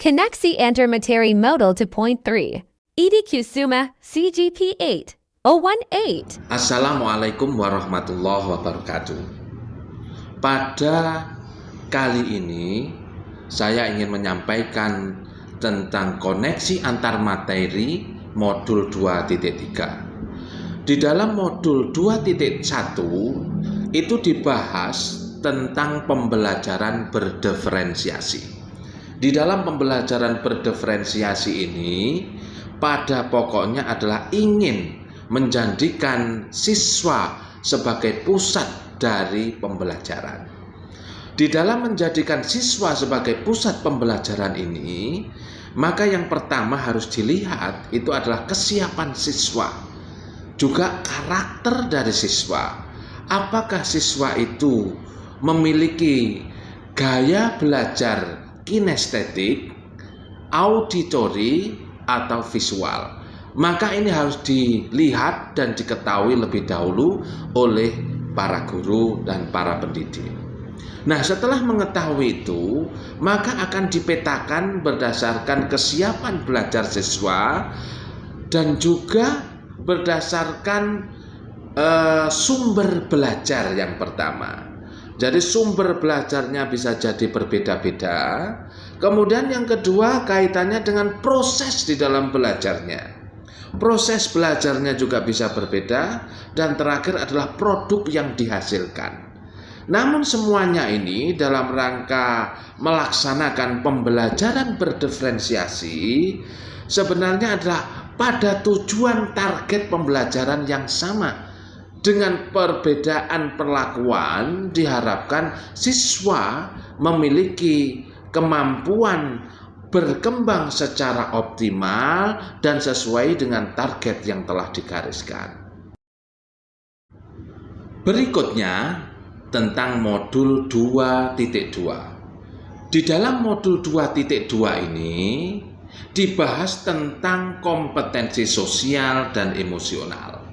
Koneksi antar materi modal 2.3. EDQ Summa CGP 8 018. Assalamualaikum warahmatullahi wabarakatuh. Pada kali ini saya ingin menyampaikan tentang koneksi antar materi modul 2.3. Di dalam modul 2.1 itu dibahas tentang pembelajaran berdiferensiasi. Di dalam pembelajaran berdiferensiasi ini, pada pokoknya adalah ingin menjadikan siswa sebagai pusat dari pembelajaran. Di dalam menjadikan siswa sebagai pusat pembelajaran ini, maka yang pertama harus dilihat itu adalah kesiapan siswa, juga karakter dari siswa. Apakah siswa itu memiliki gaya belajar kinestetik, auditori, atau visual? Maka ini harus dilihat dan diketahui lebih dahulu oleh para guru dan para pendidik. Nah, setelah mengetahui itu, maka akan dipetakan berdasarkan kesiapan belajar siswa dan juga berdasarkan sumber belajar yang pertama. Jadi sumber belajarnya bisa jadi berbeda-beda. Kemudian yang kedua kaitannya dengan proses di dalam belajarnya. Proses belajarnya juga bisa berbeda. Dan terakhir adalah produk yang dihasilkan. Namun semuanya ini dalam rangka melaksanakan pembelajaran berdiferensiasi sebenarnya adalah pada tujuan target pembelajaran yang sama. Dengan perbedaan perlakuan diharapkan siswa memiliki kemampuan berkembang secara optimal dan sesuai dengan target yang telah digariskan. Berikutnya tentang modul 2.2. Di dalam modul 2.2 ini dibahas tentang kompetensi sosial dan emosional.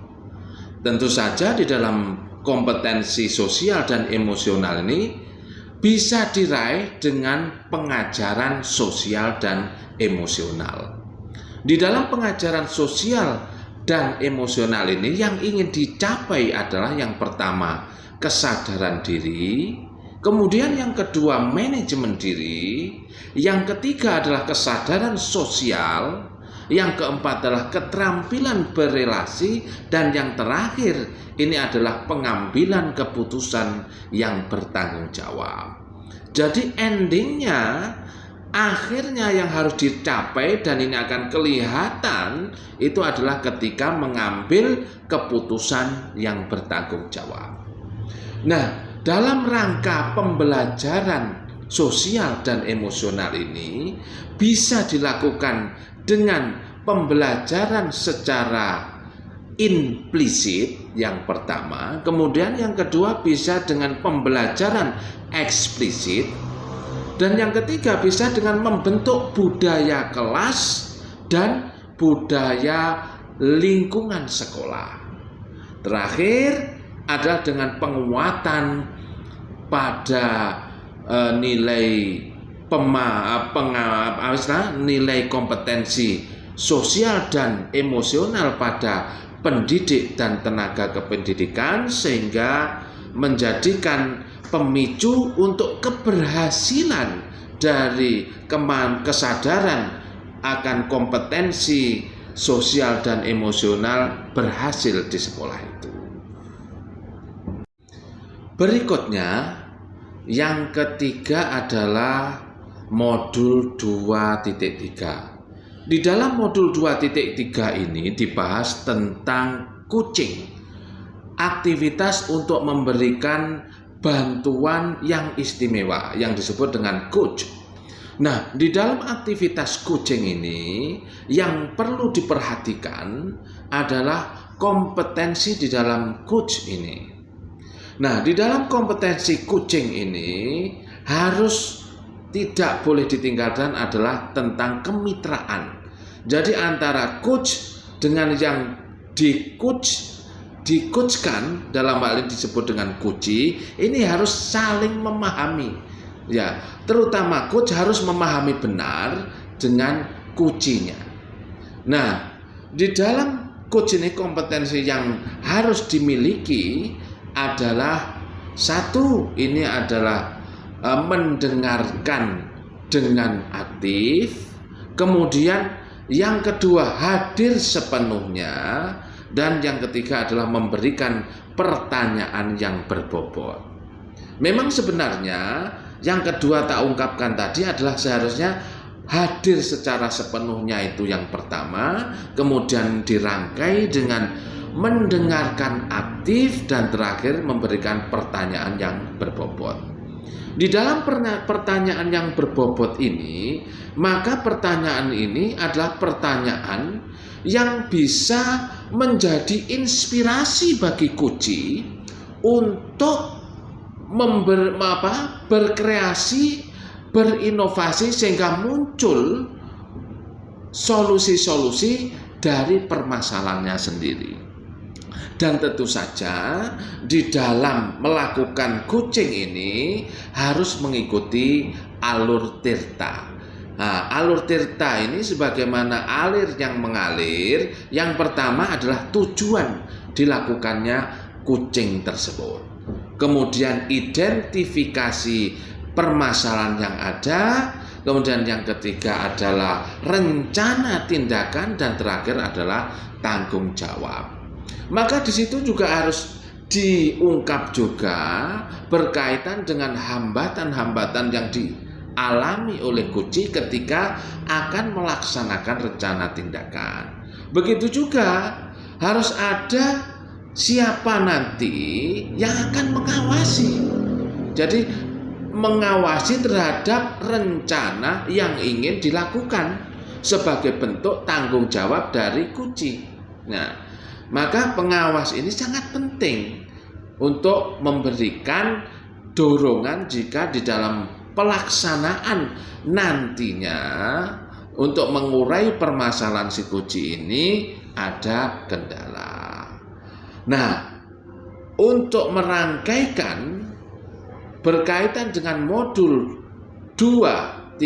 Tentu saja di dalam kompetensi sosial dan emosional ini bisa diraih dengan pengajaran sosial dan emosional. Di dalam pengajaran sosial dan emosional ini yang ingin dicapai adalah yang pertama kesadaran diri, kemudian yang kedua manajemen diri, yang ketiga adalah kesadaran sosial, yang keempat adalah keterampilan berelasi, dan yang terakhir ini adalah pengambilan keputusan yang bertanggung jawab. Jadi endingnya, akhirnya yang harus dicapai dan ini akan kelihatan itu adalah ketika mengambil keputusan yang bertanggung jawab. Nah, dalam rangka pembelajaran sosial dan emosional ini bisa dilakukan dengan pembelajaran secara implisit yang pertama, kemudian yang kedua bisa dengan pembelajaran eksplisit, dan yang ketiga bisa dengan membentuk budaya kelas dan budaya lingkungan sekolah. Terakhir adalah dengan penguatan pada nilai nilai kompetensi sosial dan emosional pada pendidik dan tenaga kependidikan sehingga menjadikan pemicu untuk keberhasilan dari kesadaran akan kompetensi sosial dan emosional berhasil di sekolah itu. Berikutnya yang ketiga adalah modul 2.3. Di dalam modul 2.3 ini dibahas tentang coaching, aktivitas untuk memberikan bantuan yang istimewa yang disebut dengan coach. Nah, di dalam aktivitas coaching ini yang perlu diperhatikan adalah kompetensi di dalam coach ini. Nah, di dalam kompetensi coaching ini harus tidak boleh ditinggalkan adalah tentang kemitraan. Jadi antara coach dengan yang dikoachkan, dalam hal ini disebut dengan coachee, ini harus saling memahami. Ya, terutama coach harus memahami benar dengan kuncinya. Nah, di dalam kuncinya kompetensi yang harus dimiliki adalah satu, ini adalah mendengarkan dengan aktif. Kemudian yang kedua, hadir sepenuhnya. Dan yang ketiga adalah memberikan pertanyaan yang berbobot. Memang sebenarnya yang kedua tak ungkapkan tadi adalah seharusnya hadir secara sepenuhnya, itu yang pertama. Kemudian dirangkai dengan mendengarkan aktif, dan terakhir memberikan pertanyaan yang berbobot. Di dalam pertanyaan yang berbobot ini, maka pertanyaan ini adalah pertanyaan yang bisa menjadi inspirasi bagi Kuci untuk berkreasi, berinovasi, sehingga muncul solusi-solusi dari permasalahannya sendiri. Dan tentu saja di dalam melakukan coaching ini harus mengikuti alur tirta. Nah, alur tirta ini sebagaimana alir yang mengalir. Yang pertama adalah tujuan dilakukannya coaching tersebut. Kemudian identifikasi permasalahan yang ada. Kemudian yang ketiga adalah rencana tindakan, dan terakhir adalah tanggung jawab. Maka di situ juga harus diungkap juga berkaitan dengan hambatan-hambatan yang dialami oleh Kuci ketika akan melaksanakan rencana tindakan. Begitu juga harus ada siapa nanti yang akan mengawasi. Jadi mengawasi terhadap rencana yang ingin dilakukan sebagai bentuk tanggung jawab dari Kuci. Nah, maka pengawas ini sangat penting untuk memberikan dorongan jika di dalam pelaksanaan nantinya untuk mengurai permasalahan si Kuci ini ada kendala. Nah, untuk merangkaikan berkaitan dengan modul 2.1,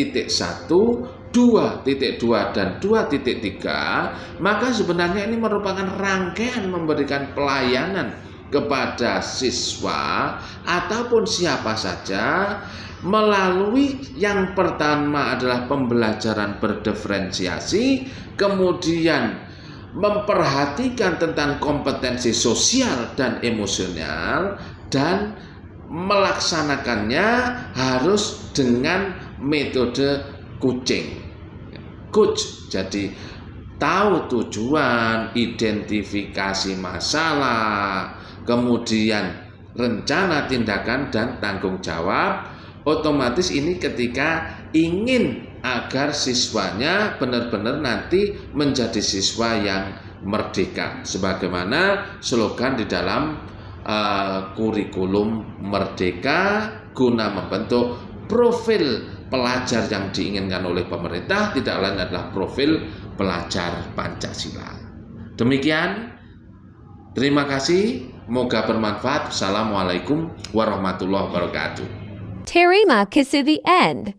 2.2 dan 2.3, maka sebenarnya ini merupakan rangkaian memberikan pelayanan kepada siswa ataupun siapa saja melalui yang pertama adalah pembelajaran berdiferensiasi, kemudian memperhatikan tentang kompetensi sosial dan emosional, dan melaksanakannya harus dengan metode coaching. Coach, jadi tahu tujuan, identifikasi masalah, kemudian rencana tindakan dan tanggung jawab. Otomatis ini ketika ingin agar siswanya benar-benar nanti menjadi siswa yang merdeka, sebagaimana slogan di dalam kurikulum Merdeka, guna membentuk profil pelajar yang diinginkan oleh pemerintah, tidak lain adalah profil pelajar Pancasila. Demikian, terima kasih, semoga bermanfaat. Assalamualaikum warahmatullahi wabarakatuh. Terima kasih the end.